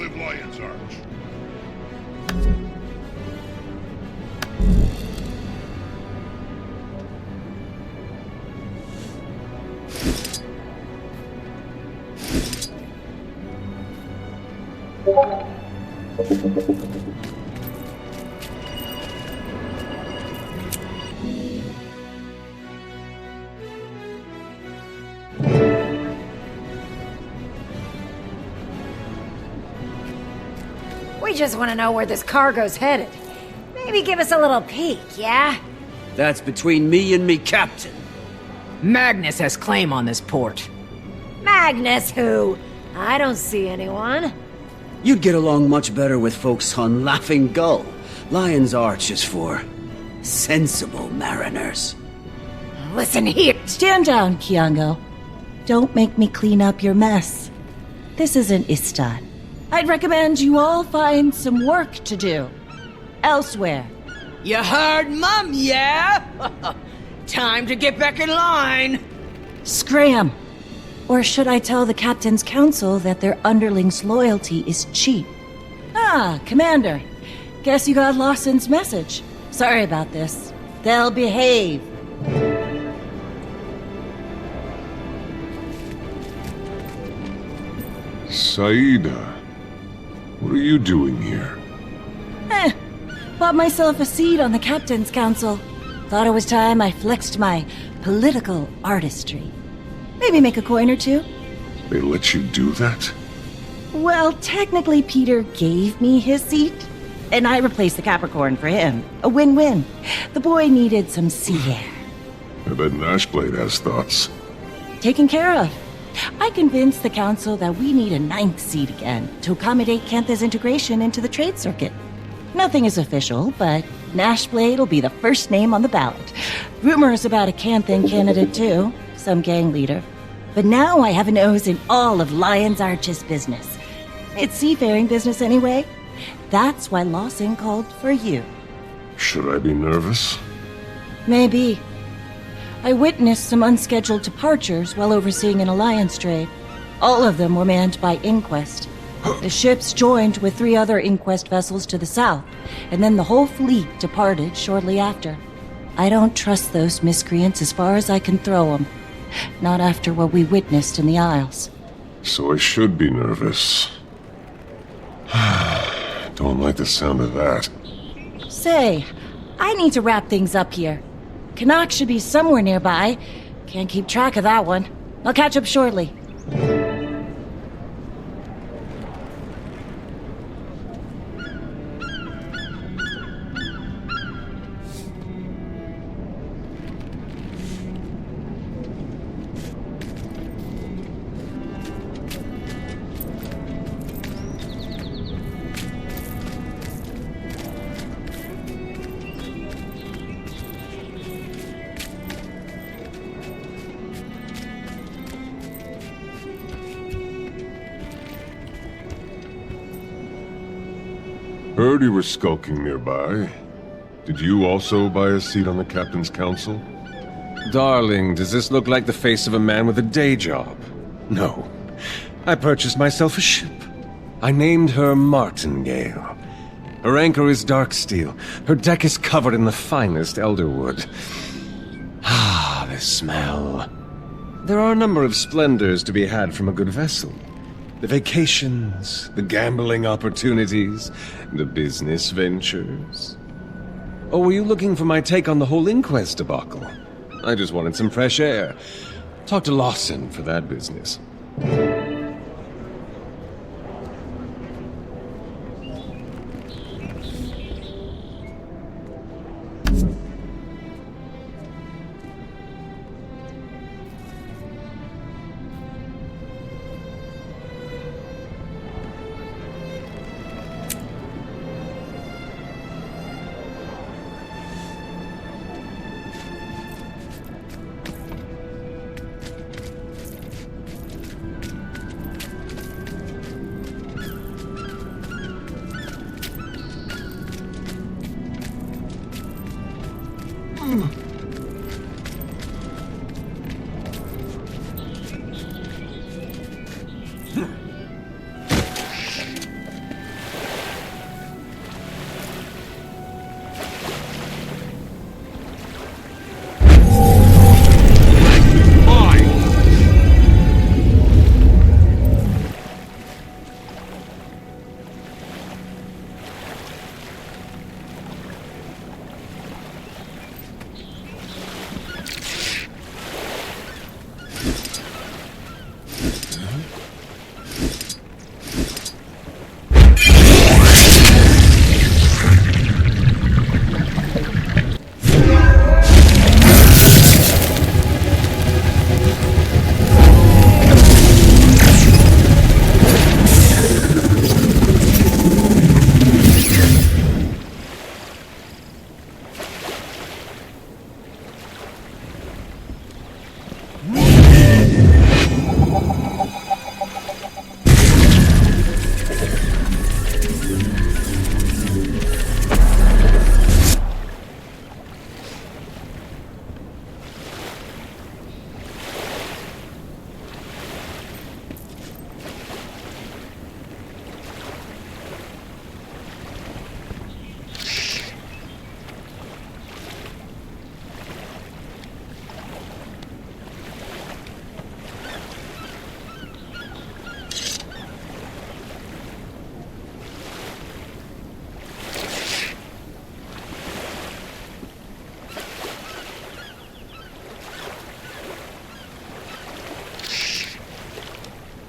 live Lion's Arch. We just want to know where this cargo's headed. Maybe give us a little peek, yeah? That's between me and me captain. Magnus has claim on this port. Magnus who? I don't see anyone. You'd get along much better with folks on Laughing Gull. Lion's Arch is for sensible mariners. Listen here. Stand down, Kiango. Don't make me clean up your mess. This isn't Istan. I'd recommend you all find some work to do. Elsewhere. You heard, Mum, yeah? Time to get back in line. Scram! Or should I tell the Captain's Council that their underlings' loyalty is cheap? Ah, Commander. Guess you got Lawson's message. Sorry about this. They'll behave. Saida, what are you doing here? Bought myself a seat on the Captain's Council. Thought it was time I flexed my political artistry. Maybe make a coin or two. They let you do that? Well, technically Peter gave me his seat, and I replaced the Capricorn for him. A win-win. The boy needed some sea air. I bet Nashblade has thoughts. Taken care of. I convinced the Council that we need a ninth seat again to accommodate Cantha's integration into the trade circuit. Nothing is official, but Nashblade will be the first name on the ballot. Rumors about a Canthan candidate too, some gang leader. But now I have a nose in all of Lion's Arch's business. It's seafaring business anyway. That's why Lawson called for you. Should I be nervous? Maybe. I witnessed some unscheduled departures while overseeing an alliance trade. All of them were manned by Inquest. The ships joined with 3 other Inquest vessels to the south, and then the whole fleet departed shortly after. I don't trust those miscreants as far as I can throw them. Not after what we witnessed in the Isles. So I should be nervous. Don't like the sound of that. Say, I need to wrap things up here. Canuck should be somewhere nearby. Can't keep track of that one. I'll catch up shortly. Heard you were skulking nearby. Did you also buy a seat on the Captain's Council? Darling, does this look like the face of a man with a day job? No. I purchased myself a ship. I named her Martingale. Her anchor is dark steel. Her deck is covered in the finest elderwood. Ah, the smell. There are a number of splendors to be had from a good vessel. The vacations, the gambling opportunities, the business ventures. Or were you looking for my take on the whole Inquest debacle? I just wanted some fresh air. Talk to Lawson for that business.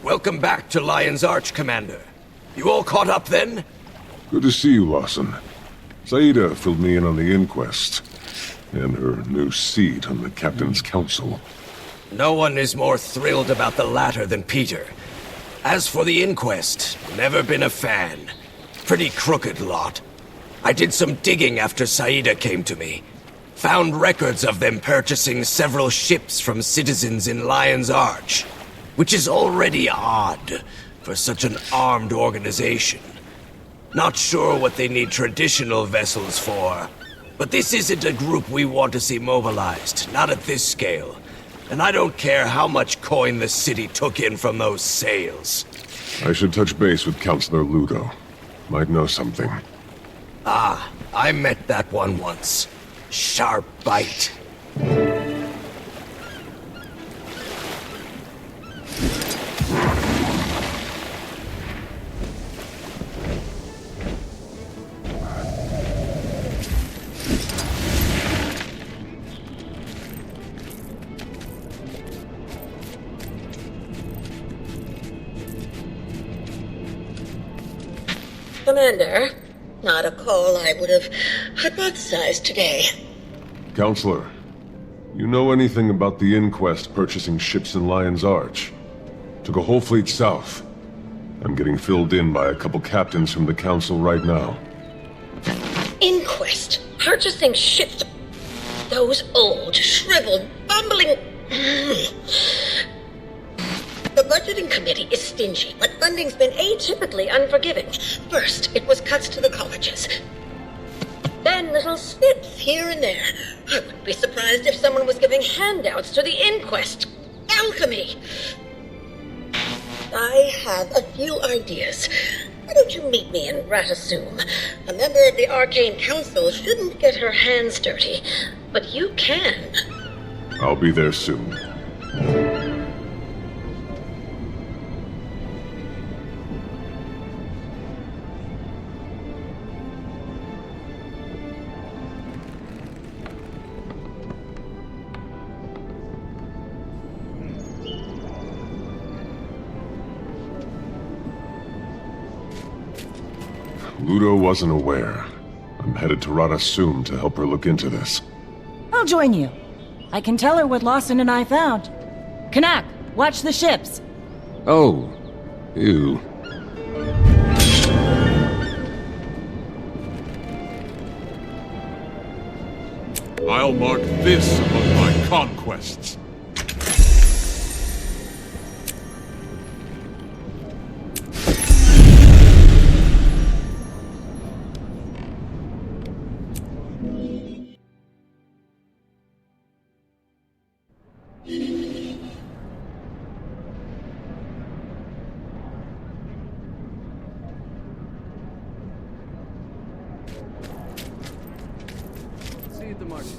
Welcome back to Lion's Arch, Commander. You all caught up then? Good to see you, Lawson. Saida filled me in on the inquest, and her new seat on the Captain's Council. No one is more thrilled about the latter than Peter. As for the inquest, never been a fan. Pretty crooked lot. I did some digging after Saida came to me. Found records of them purchasing several ships from citizens in Lion's Arch, which is already odd for such an armed organization. Not sure what they need traditional vessels for, but this isn't a group we want to see mobilized, not at this scale. And I don't care how much coin the city took in from those sales. I should touch base with Counselor Ludo. Might know something. Ah, I met that one once. Sharp bite. Commander, not a call I would have hypothesized today. Counselor, you know anything about the inquest purchasing ships in Lion's Arch? Took a whole fleet south. I'm getting filled in by a couple captains from the Council right now. Inquest. Purchasing ships. Those old, shriveled, bumbling... The budgeting committee is stingy, but funding's been atypically unforgiving. First, it was cuts to the colleges. Then little snips here and there. I wouldn't be surprised if someone was giving handouts to the inquest. Alchemy! I have a few ideas. Why don't you meet me in Ratasum? A member of the Arcane Council shouldn't get her hands dirty, but you can. I'll be there soon. Ludo wasn't aware. I'm headed to Ratasum to help her look into this. I'll join you. I can tell her what Lawson and I found. Kanak, watch the ships. Oh, you. I'll mark this among my conquests. See you at the market.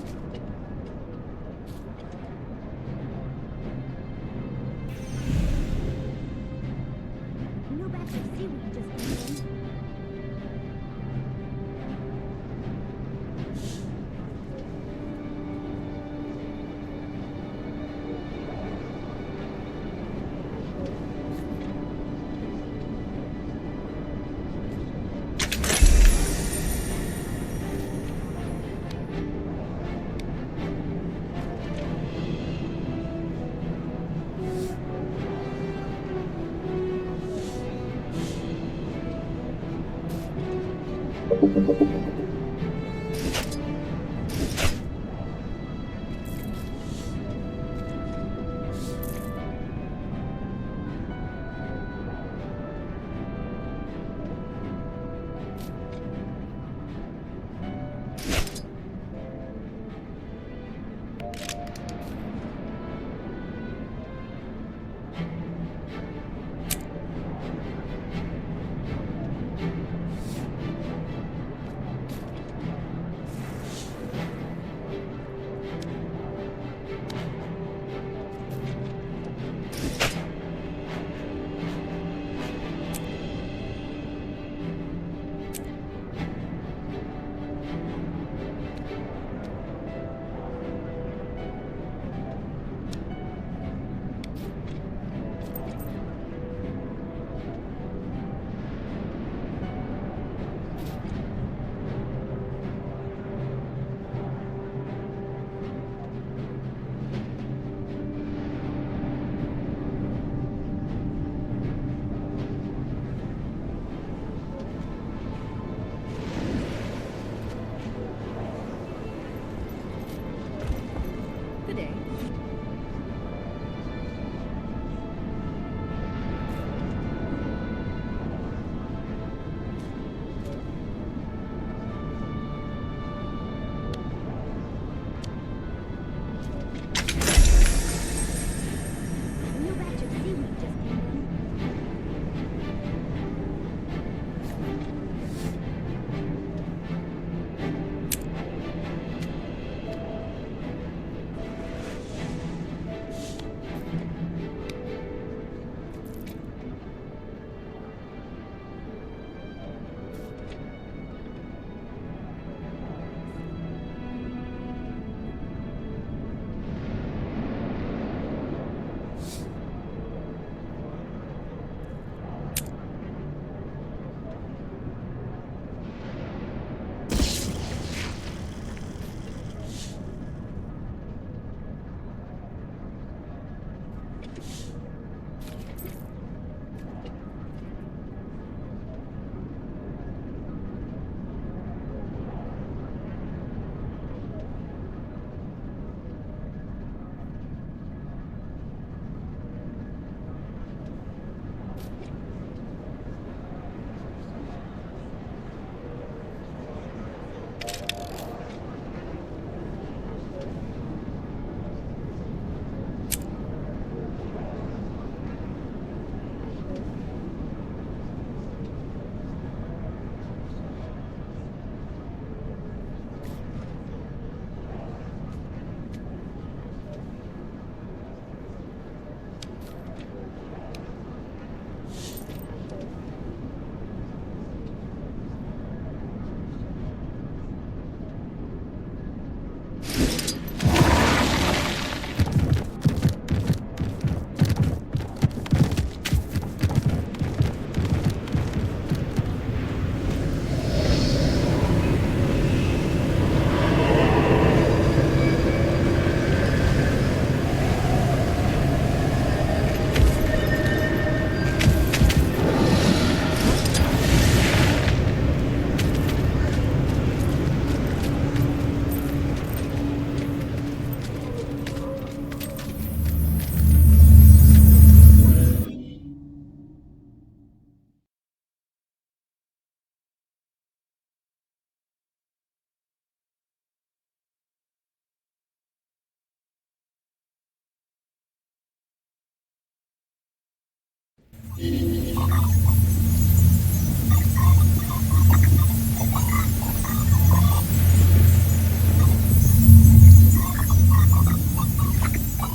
No batch of seaweed just came in.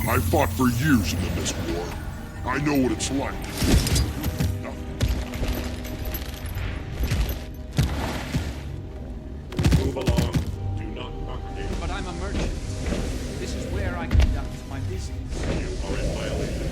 I fought for years in the Mist War. I know what it's like. Move along. Do not congregate. But I'm a merchant. This is where I conduct my business. You are in violation.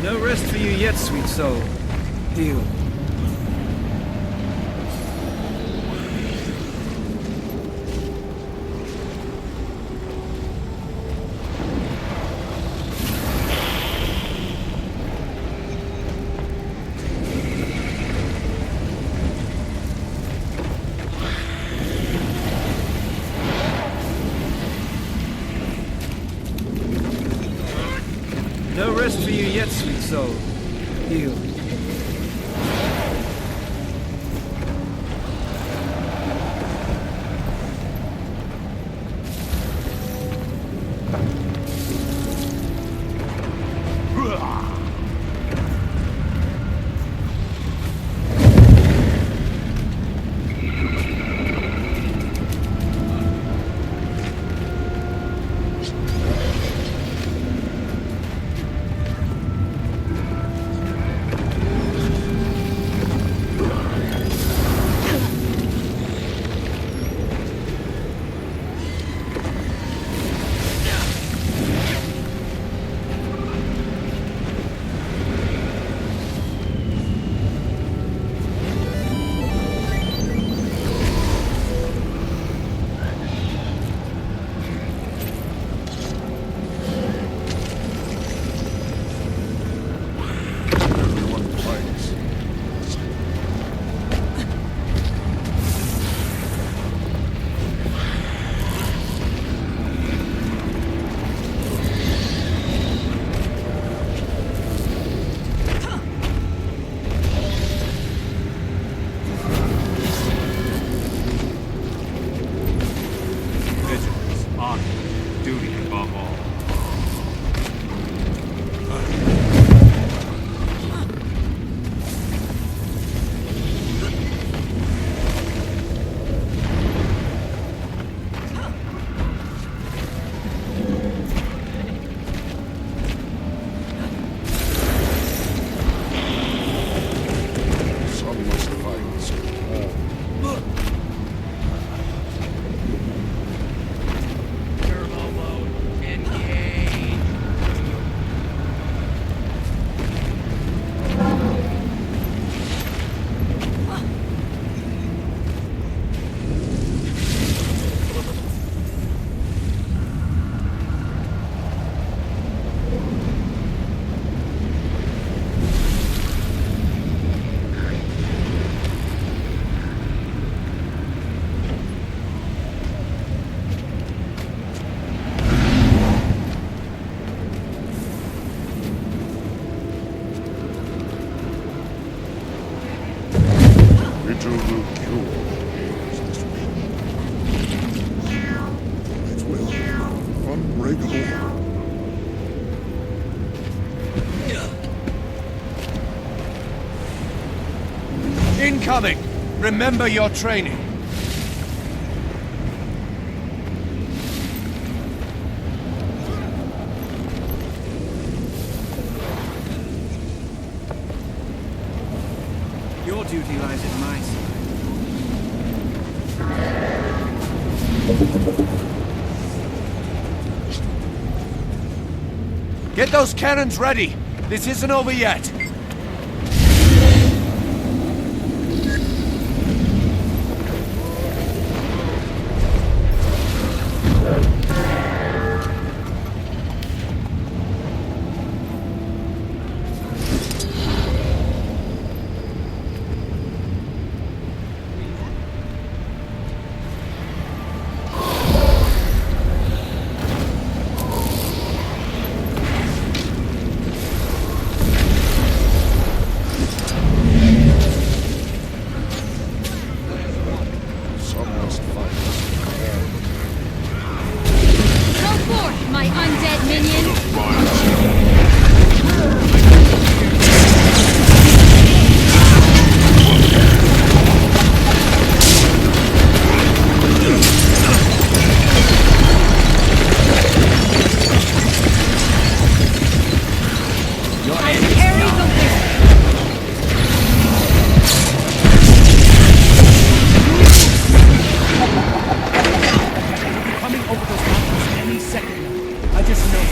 No rest for you yet, sweet soul. Heal. No rest for you yet, sweet soul. Heal. will cure is this will. It will. Unbreakable. Incoming! Remember your training. Your duty lies at my side. Get those cannons ready! This isn't over yet! Some must fight. Go forth, my undead minion! I carry the wind! Coming over those mountains any second now. I just know it.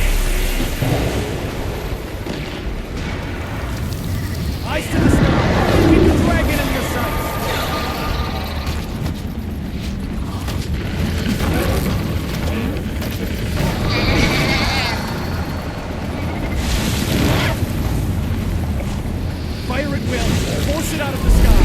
Eyes to the sky! Keep the dragon in your sights! Fire at will! Force it out of the sky!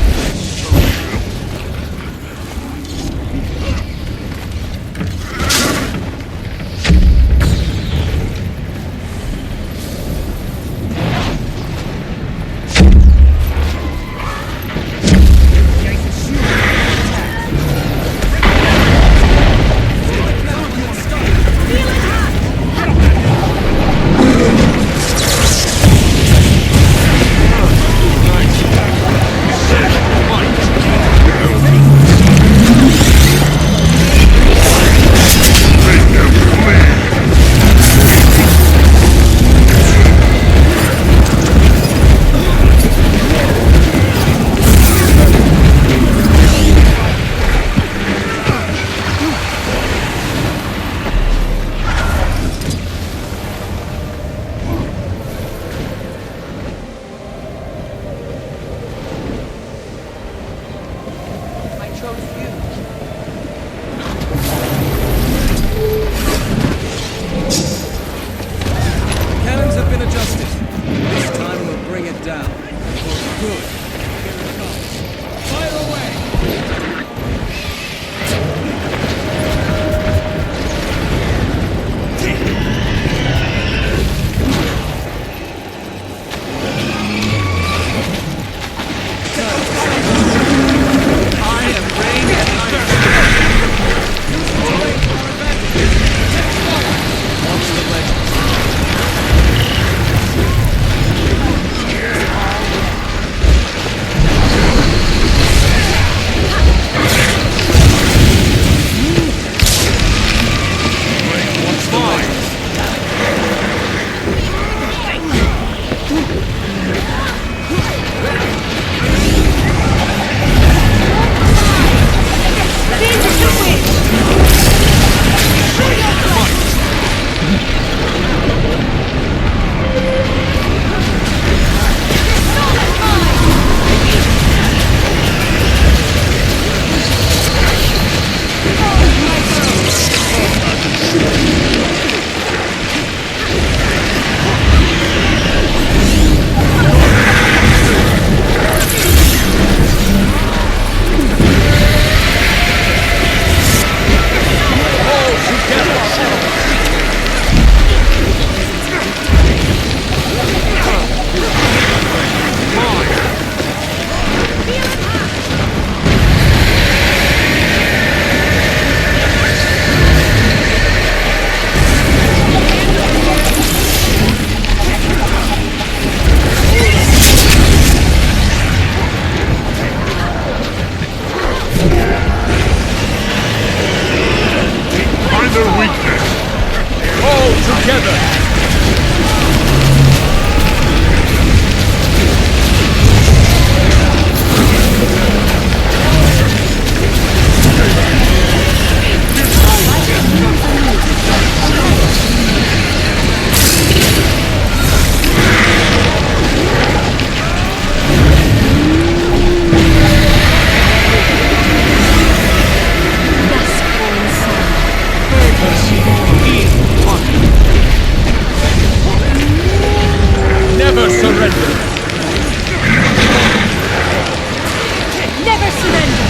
together! Never surrender! Never surrender!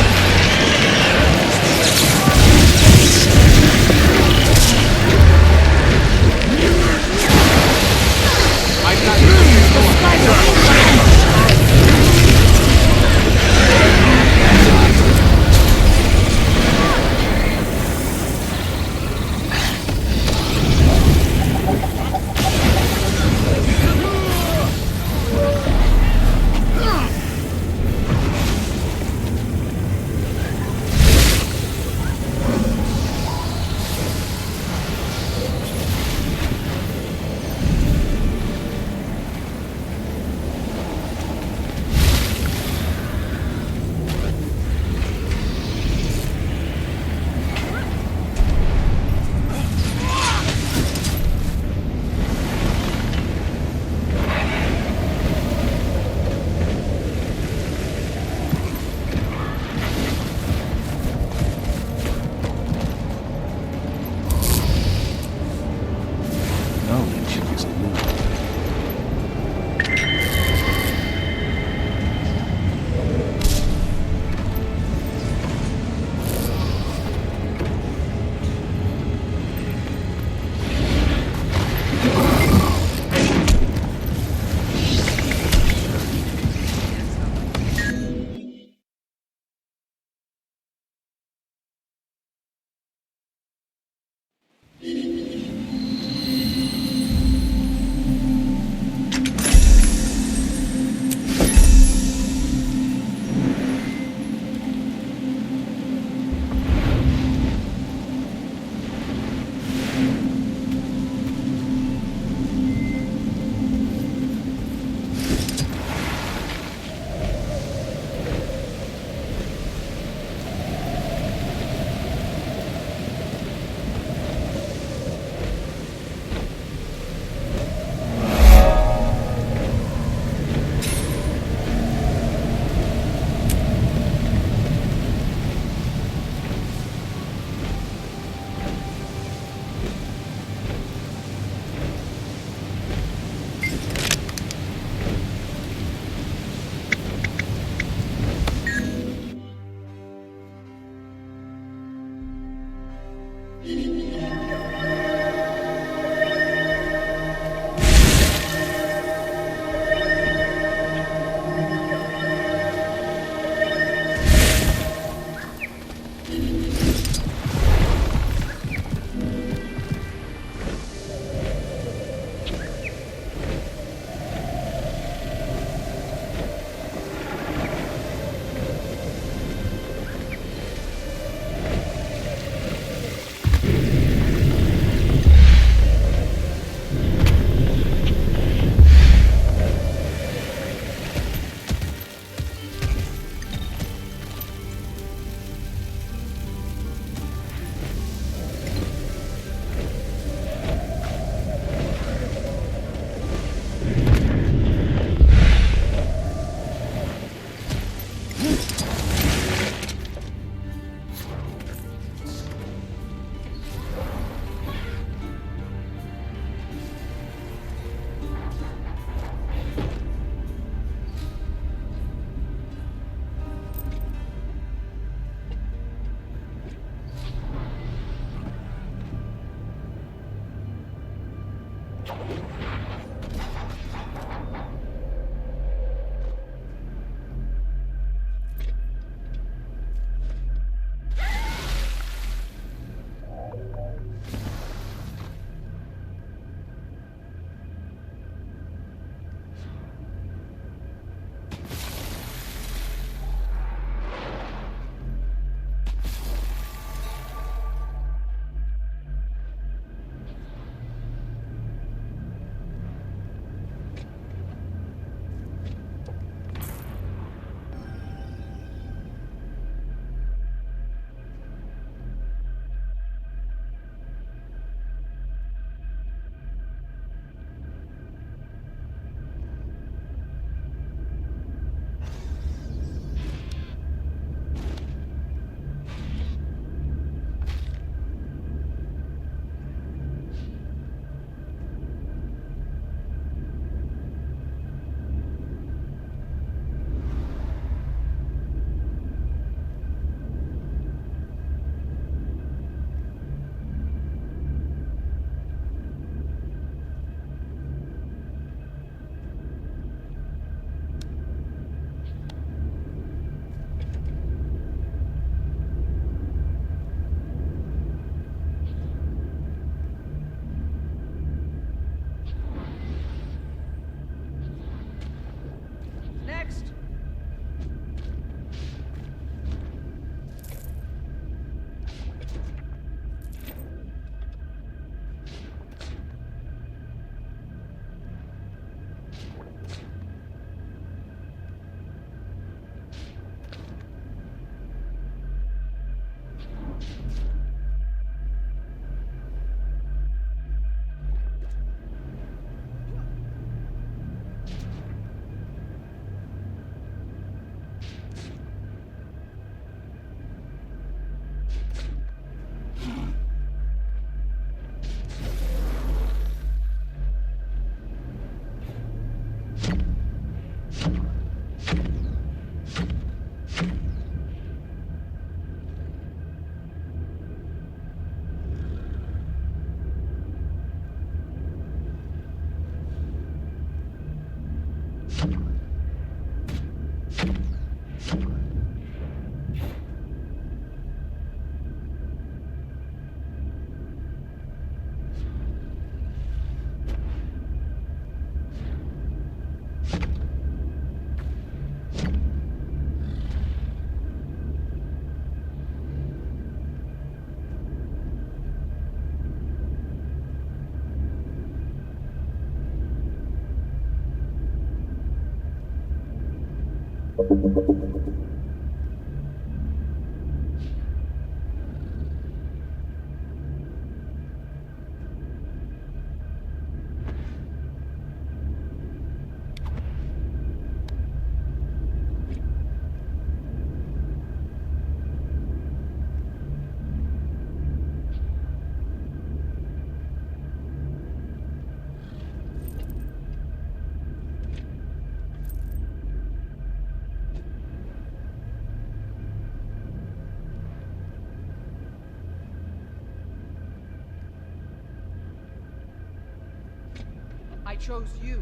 I chose you.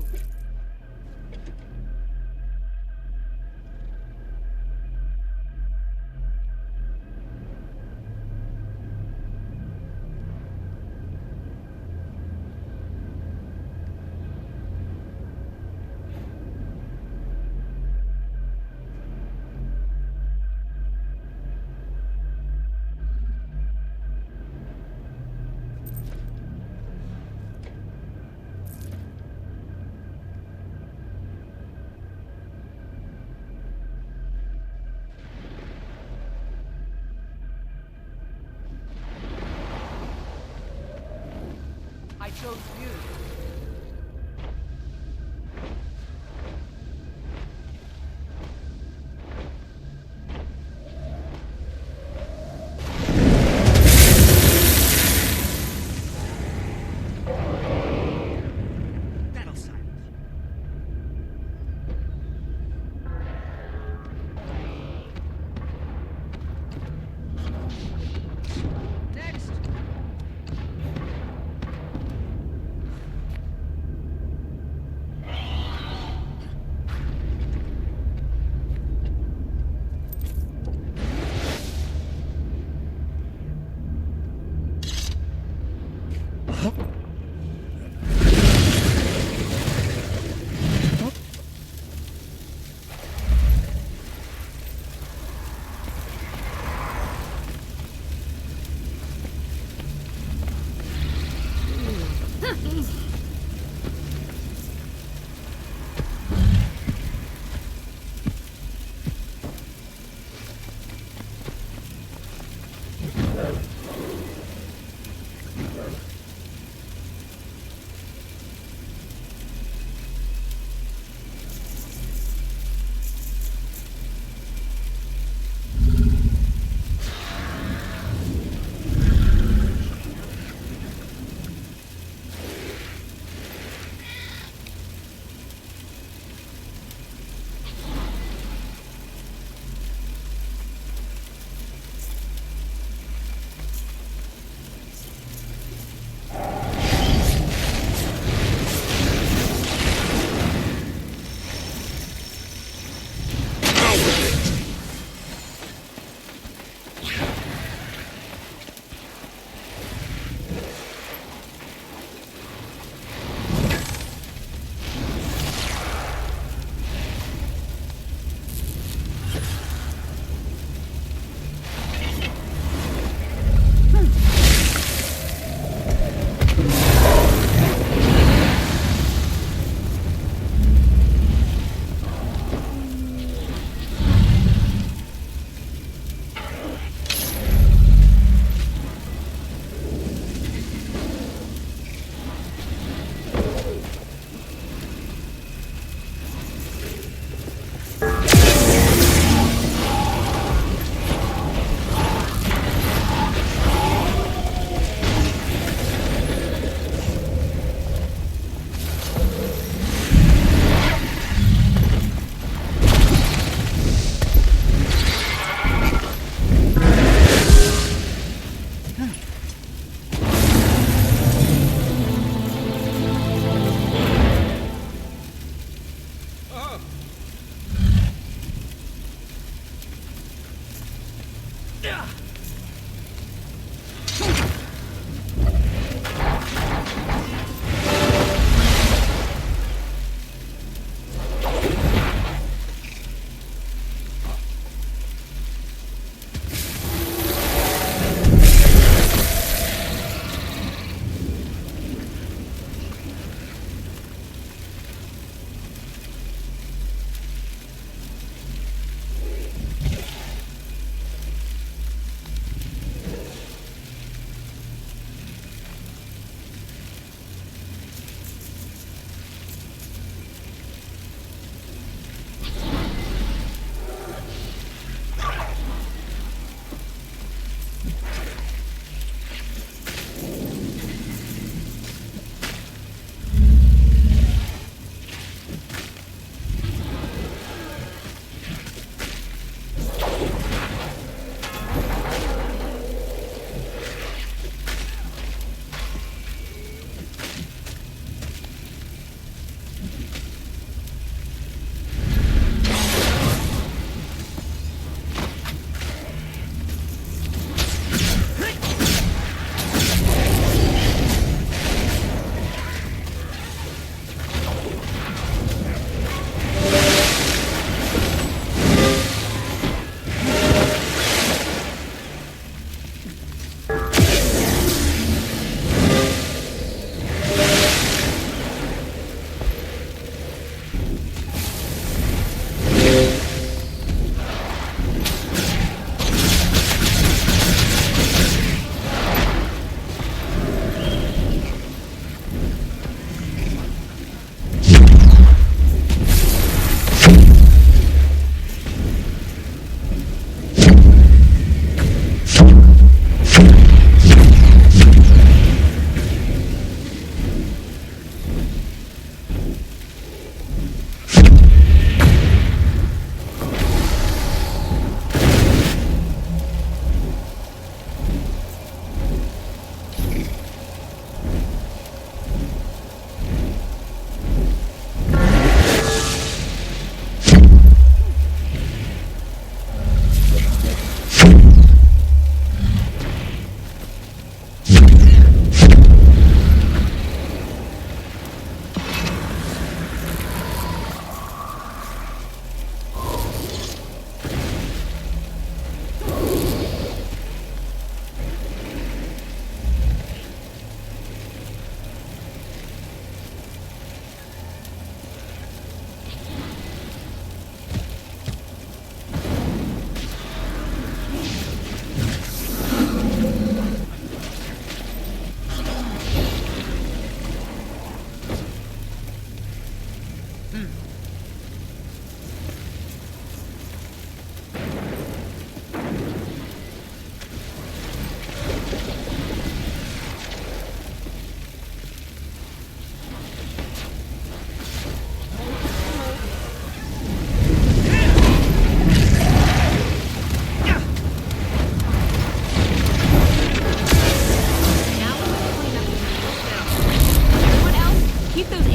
I chose you. Battle silence. Next.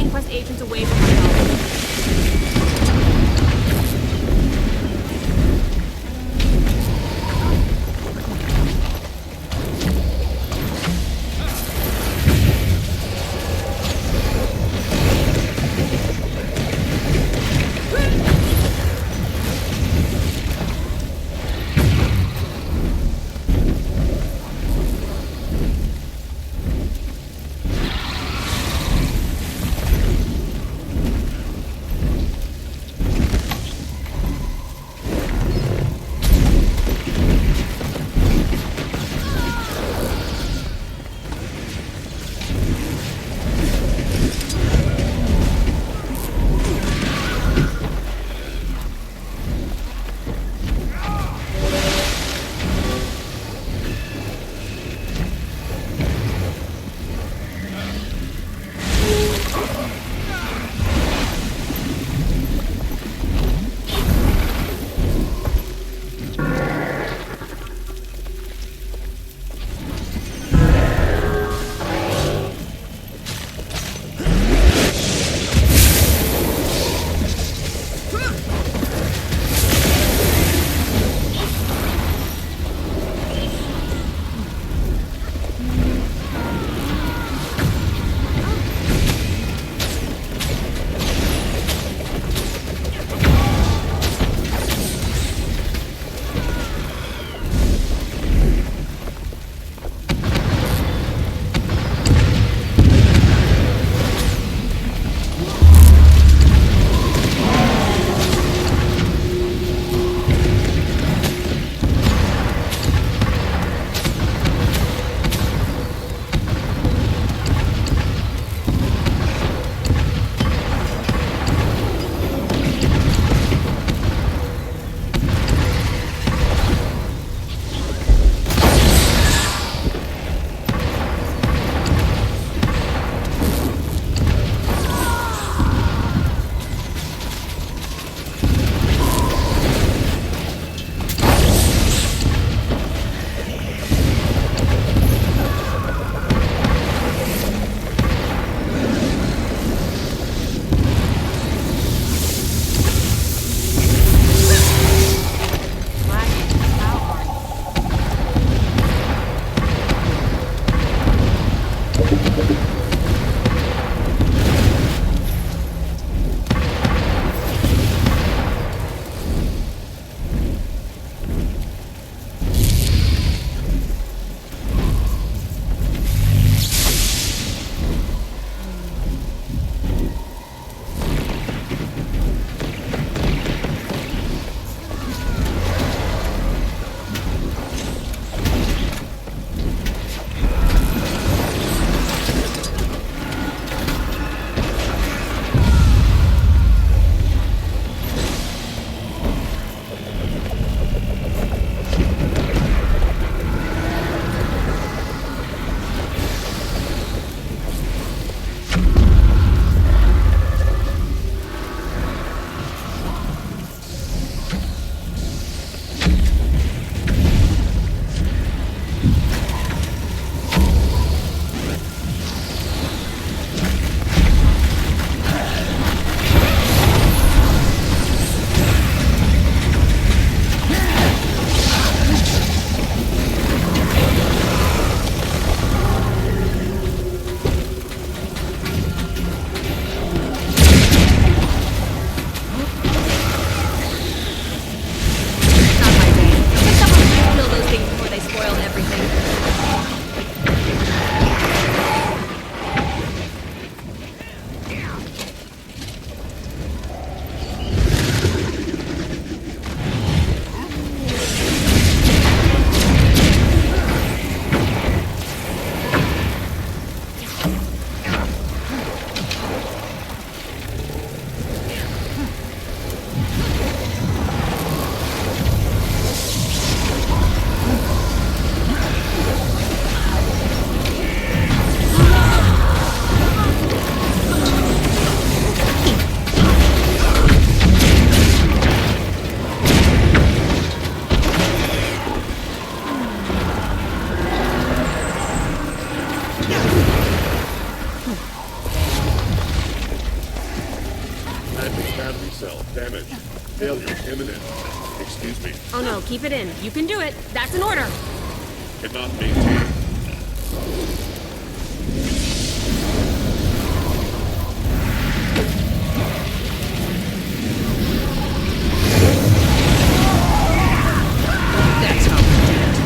Inquest agents away from my knowledge. cell damaged. Failure imminent. Excuse me. Oh no, keep it in. You can do it. That's an order. Cannot maintain. That's how we do it.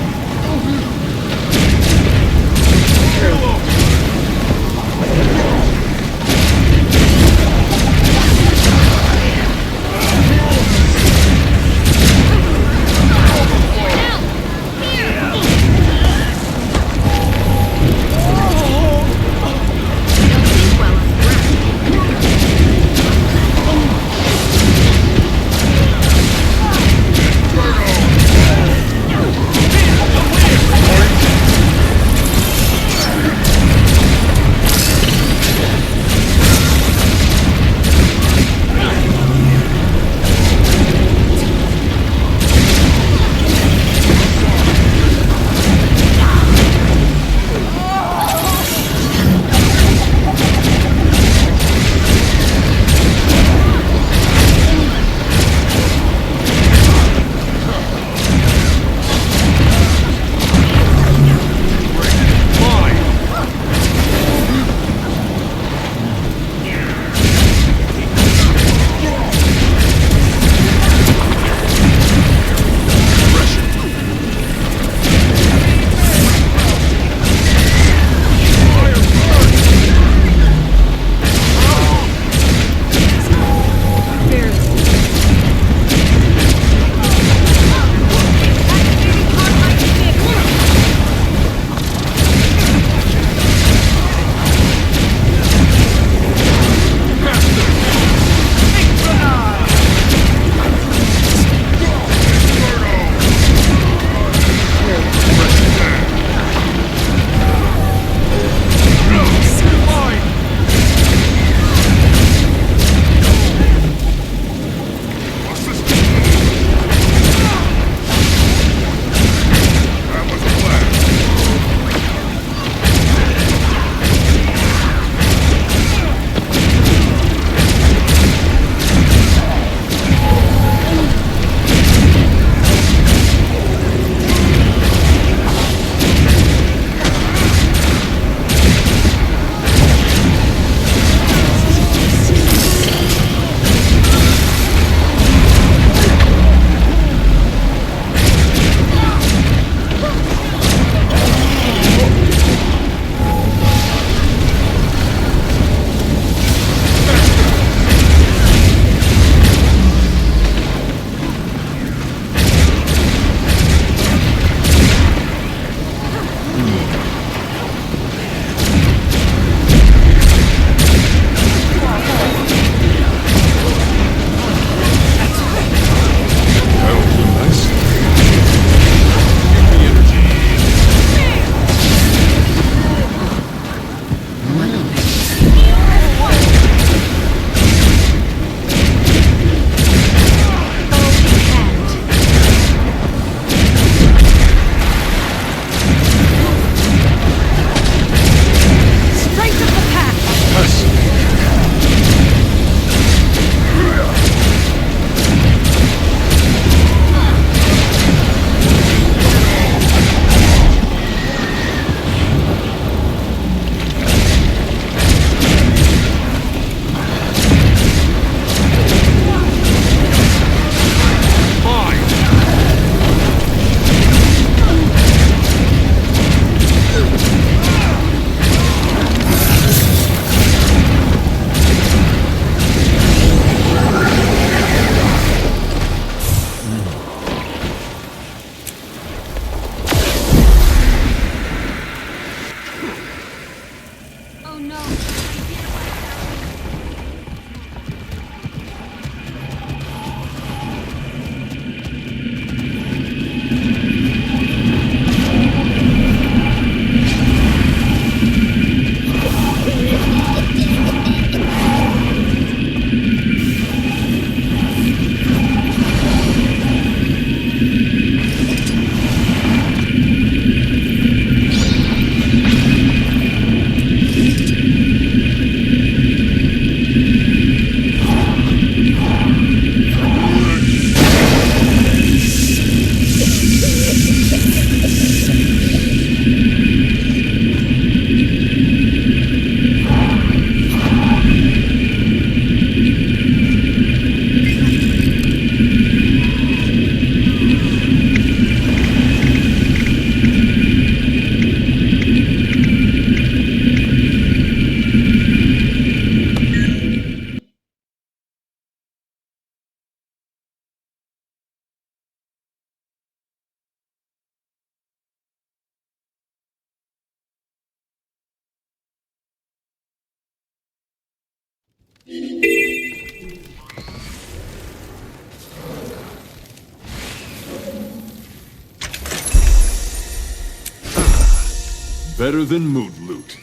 Better than mood loot.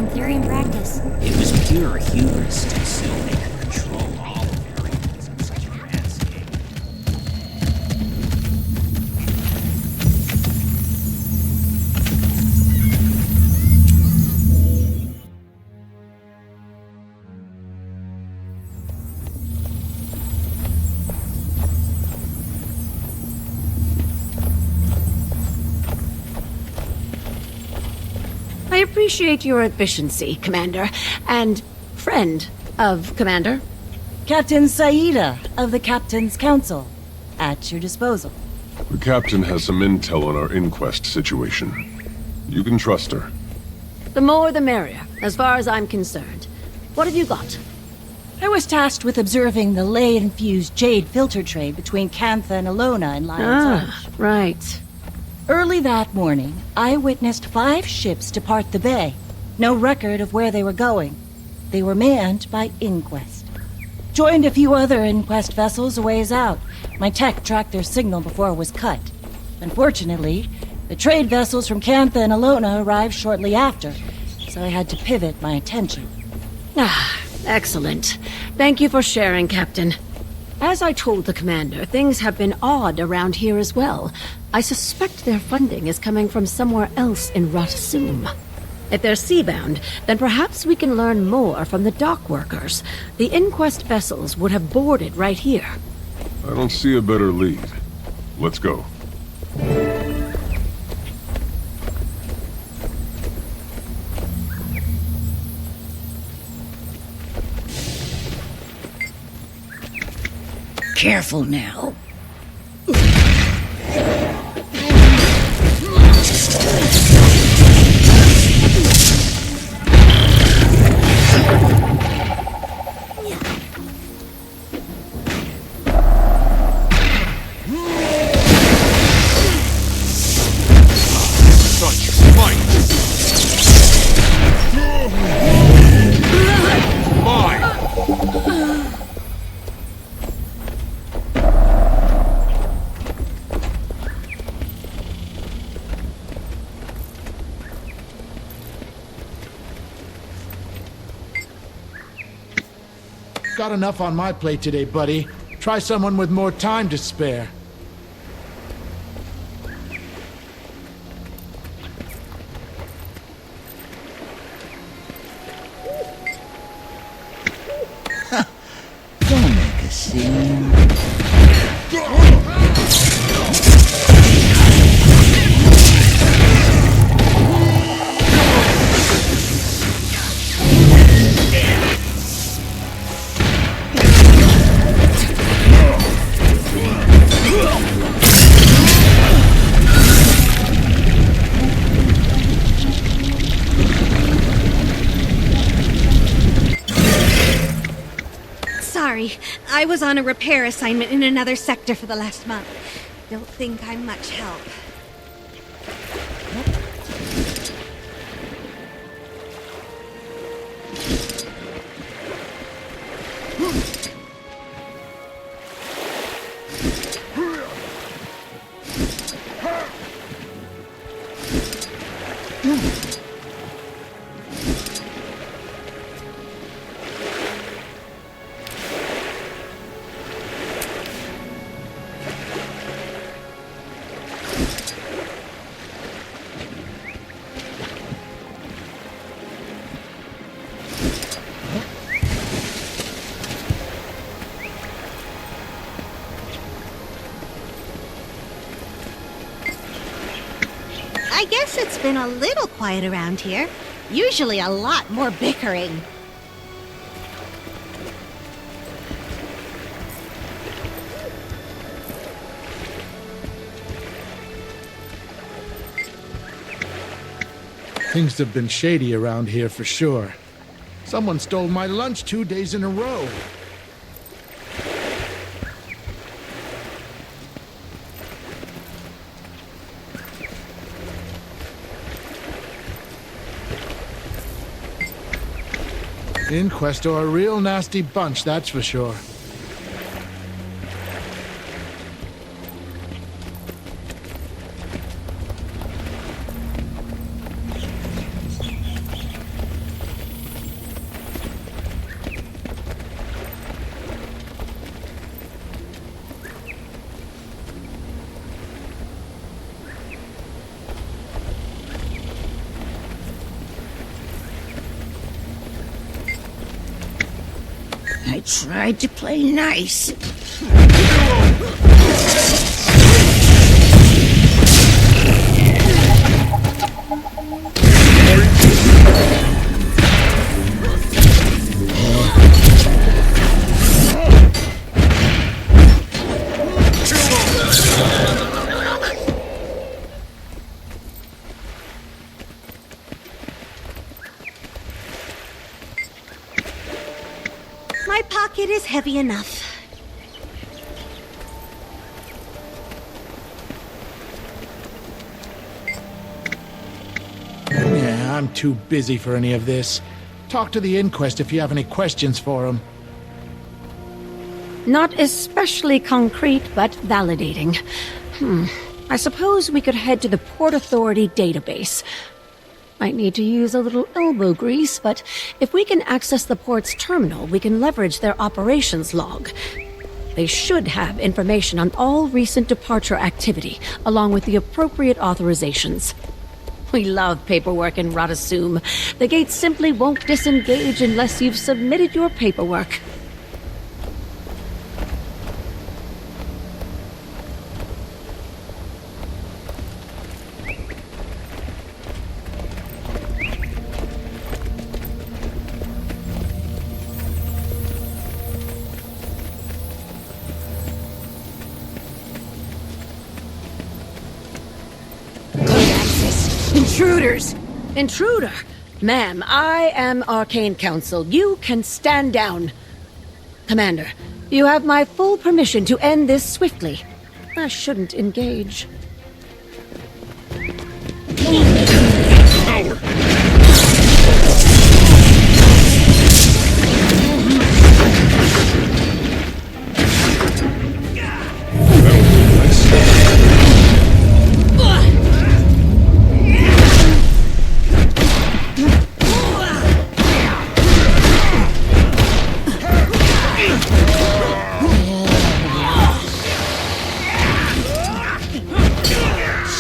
theory and practice. It was pure hubris to assume they could control all variables in such a landscape. I appreciate your efficiency, Commander, and friend of Commander. Captain Saida of the Captain's Council. At your disposal. The Captain has some intel on our inquest situation. You can trust her. The more the merrier, as far as I'm concerned. What have you got? I was tasked with observing the ley-infused jade filter trade between Cantha and Alona in Lion's Arch. Right. Early that morning, I witnessed 5 ships depart the bay. No record of where they were going. They were manned by Inquest. Joined a few other Inquest vessels a ways out. My tech tracked their signal before it was cut. Unfortunately, the trade vessels from Cantha and Alona arrived shortly after, so I had to pivot my attention. Ah, excellent. Thank you for sharing, Captain. As I told the Commander, things have been odd around here as well. I suspect their funding is coming from somewhere else in Ratasum. If they're seabound, then perhaps we can learn more from the dock workers. The Inquest vessels would have boarded right here. I don't see a better lead. Let's go. Careful now. got enough on my plate today, buddy. Try someone with more time to spare. Don't make a scene. Sorry, I was on a repair assignment in another sector for the last month. Don't think I'm much help. I guess it's been a little quiet around here. Usually a lot more bickering. Things have been shady around here for sure. Someone stole my lunch 2 days in a row. Inquest are a real nasty bunch, that's for sure. I tried to play nice. My pocket is heavy enough. Yeah, I'm too busy for any of this. Talk to the inquest if you have any questions for him. Not especially concrete, but validating. I suppose we could head to the Port Authority database. Might need to use a little elbow grease, but if we can access the port's terminal, we can leverage their operations log. They should have information on all recent departure activity, along with the appropriate authorizations. We love paperwork in Radasum. The gates simply won't disengage unless you've submitted your paperwork. Intruders! Intruder! Ma'am, I am Arcane Council. You can stand down. Commander, you have my full permission to end this swiftly. I shouldn't engage.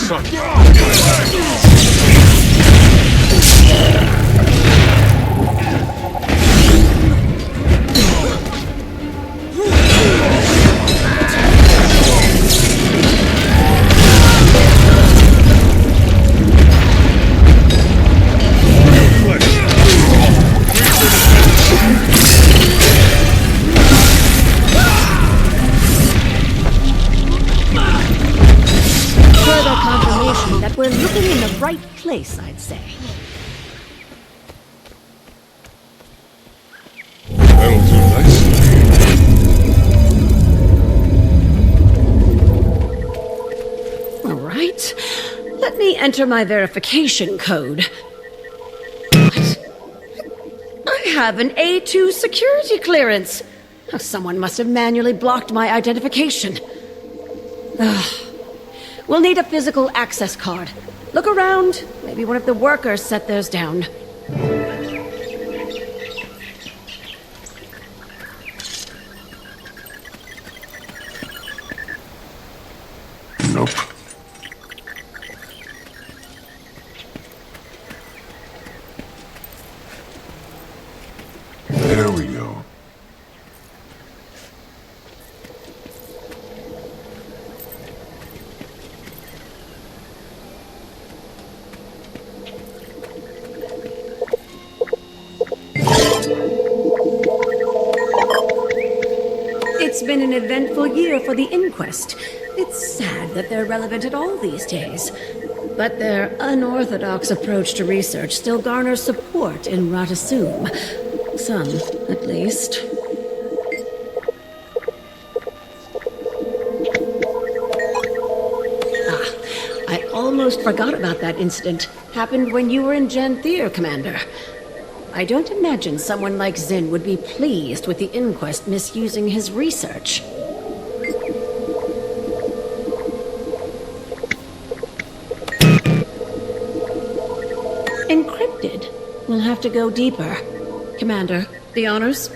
son. Further confirmation that we're looking in the right place, I'd say. That'll do nicely. All right. Let me enter my verification code. What? I have an A2 security clearance. Oh, someone must have manually blocked my identification. Ugh. We'll need a physical access card. Look around. Maybe one of the workers set theirs down. Nope. There we go. It's been an eventful year for the inquest. It's sad that they're relevant at all these days. But their unorthodox approach to research still garners support in Ratasum. Some, at least. I almost forgot about that incident. Happened when you were in Janthier, Commander. I don't imagine someone like Zin would be pleased with the inquest misusing his research. Encrypted? We'll have to go deeper. Commander, the honors?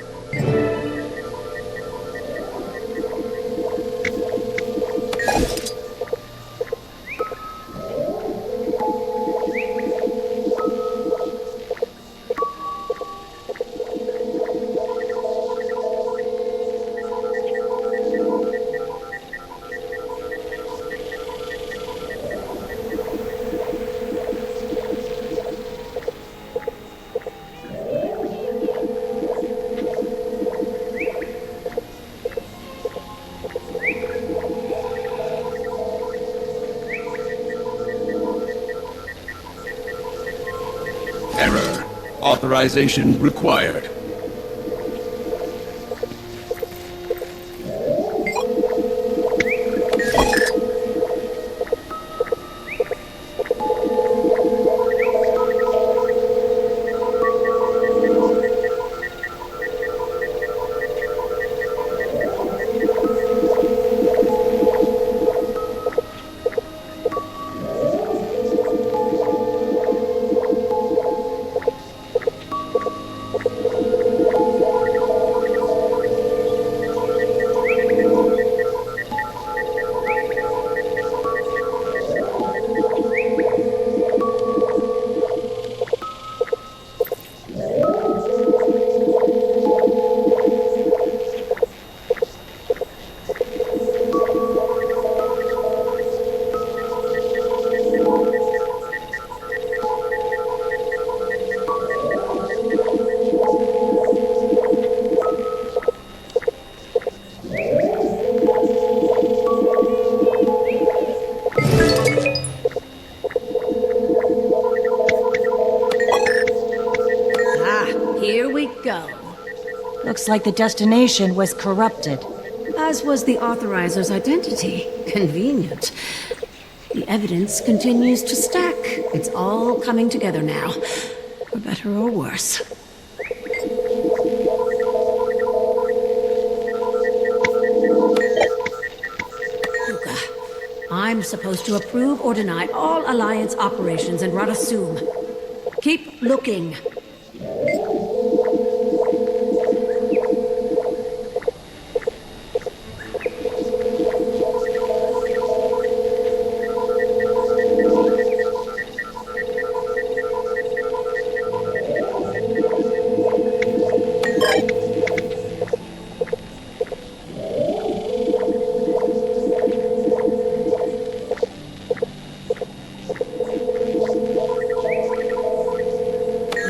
Error. Authorization required. Looks like the destination was corrupted. As was the authoriser's identity. Convenient. The evidence continues to stack. It's all coming together now. For better or worse. Luca, I'm supposed to approve or deny all Alliance operations in Ratasum. Keep looking.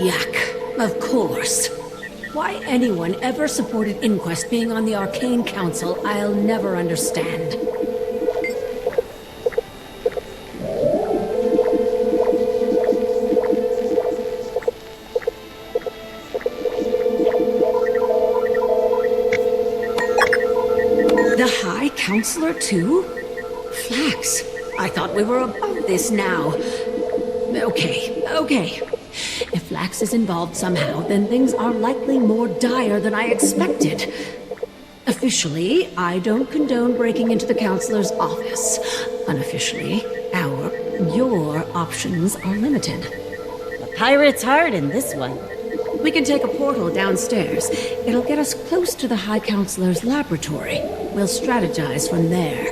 Yuck. Of course. Why anyone ever supported Inquest being on the Arcane Council, I'll never understand. The High Counselor, too? Flax, I thought we were above this now. Okay. If Flax is involved somehow, then things are likely more dire than I expected. Officially, I don't condone breaking into the Counselor's office. Unofficially, your options are limited. A pirate's heart in this one. We can take a portal downstairs. It'll get us close to the High Counselor's laboratory. We'll strategize from there.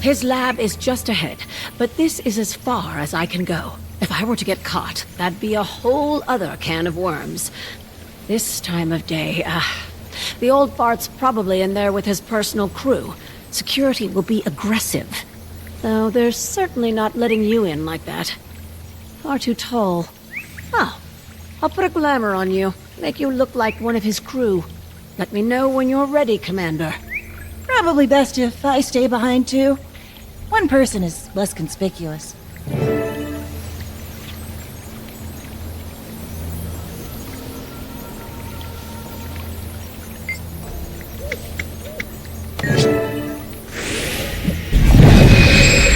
His lab is just ahead, but this is as far as I can go. If I were to get caught, that'd be a whole other can of worms. This time of day, the old fart's probably in there with his personal crew. Security will be aggressive. Though they're certainly not letting you in like that. Far too tall. Oh, I'll put a glamour on you. Make you look like one of his crew. Let me know when you're ready, Commander. Probably best if I stay behind too. One person is less conspicuous.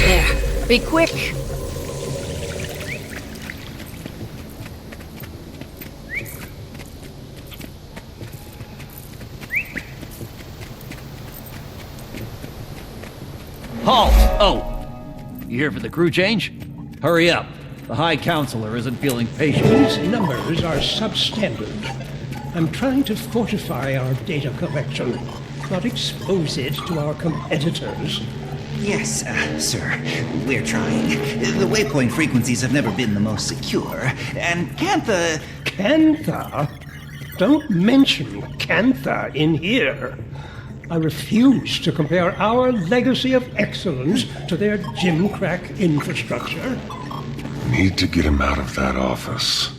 There. Be quick. Halt! Oh! You here for the crew change? Hurry up. The High Counselor isn't feeling patient. These numbers are substandard. I'm trying to fortify our data collection, not expose it to our competitors. Yes, sir. We're trying. The waypoint frequencies have never been the most secure, and Cantha... Cantha? Don't mention Cantha in here. I refuse to compare our legacy of excellence to their gimcrack infrastructure. Need to get him out of that office.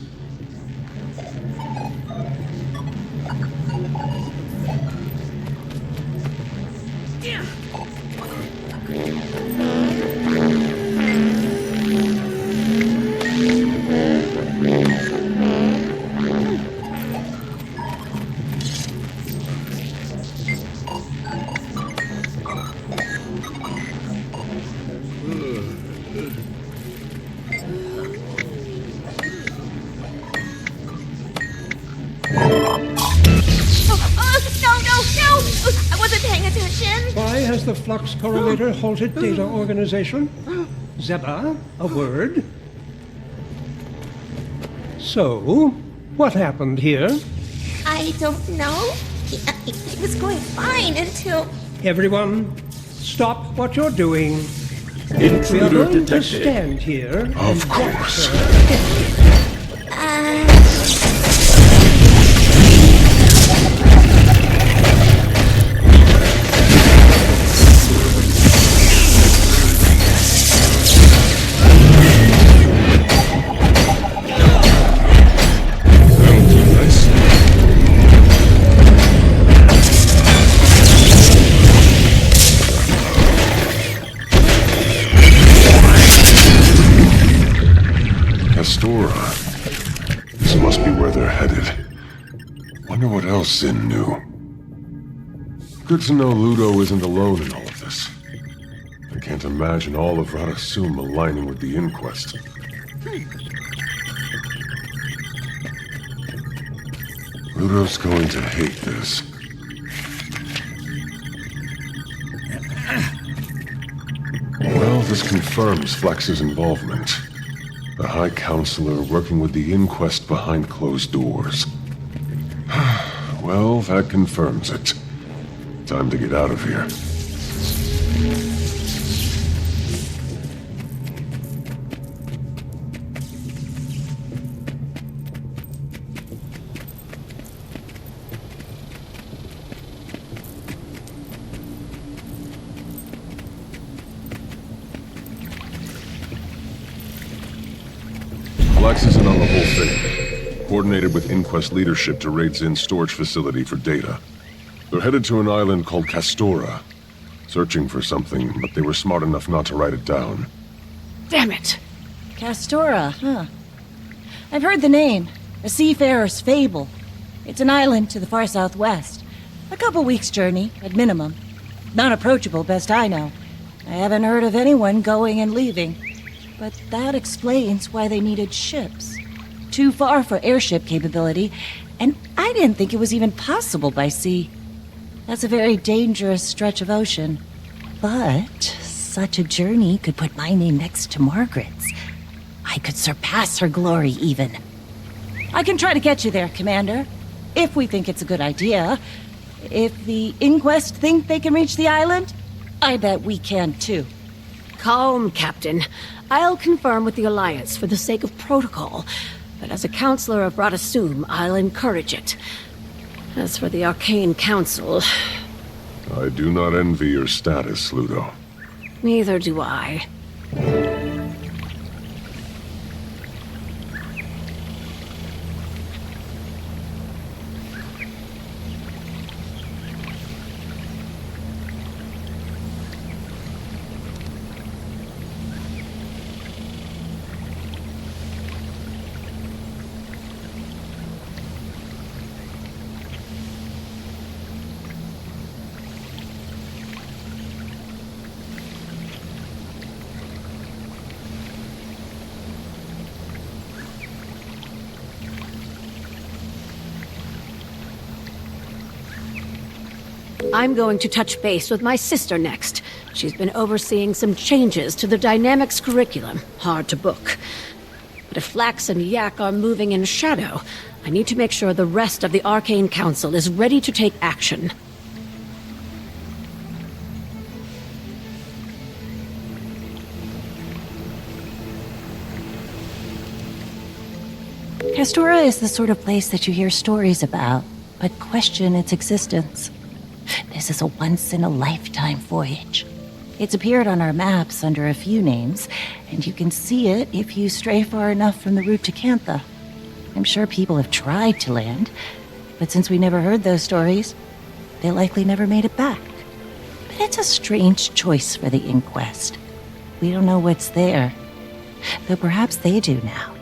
Why has the Flux Correlator halted data organization? Zeba, a word? So, what happened here? I don't know. It was going fine until... Everyone, stop what you're doing. Intruder we are going detected. to stand here. Of course. Astora. This must be where they're headed. Wonder what else Zin knew. Good to know Ludo isn't alone in all of this. I can't imagine all of Radasum aligning with the Inquest. Ludo's going to hate this. This confirms Flax's involvement. The High Counselor working with the inquest behind closed doors. Well, that confirms it. Time to get out of here. Flax isn't on the whole thing. Coordinated with Inquest leadership to raid Zinn's storage facility for data. They're headed to an island called Castora. Searching for something, but they were smart enough not to write it down. Damn it! Castora, huh? I've heard the name. A seafarer's fable. It's an island to the far southwest. A couple weeks' journey, at minimum. Not approachable, best I know. I haven't heard of anyone going and leaving. But that explains why they needed ships. Too far for airship capability, and I didn't think it was even possible by sea. That's a very dangerous stretch of ocean. But such a journey could put my name next to Margaret's. I could surpass her glory, even. I can try to get you there, Commander. If we think it's a good idea. If the Inquest think they can reach the island, I bet we can too. Calm, Captain. I'll confirm with the Alliance for the sake of protocol. But as a counselor of Radasum, I'll encourage it. As for the Arcane Council... I do not envy your status, Ludo. Neither do I. I'm going to touch base with my sister next. She's been overseeing some changes to the Dynamics curriculum. Hard to book. But if Flax and Yak are moving in shadow, I need to make sure the rest of the Arcane Council is ready to take action. Castora is the sort of place that you hear stories about, but question its existence. This is a once-in-a-lifetime voyage. It's appeared on our maps under a few names, and you can see it if you stray far enough from the route to Cantha. I'm sure people have tried to land, but since we never heard those stories, they likely never made it back. But it's a strange choice for the Inquest. We don't know what's there, though perhaps they do now.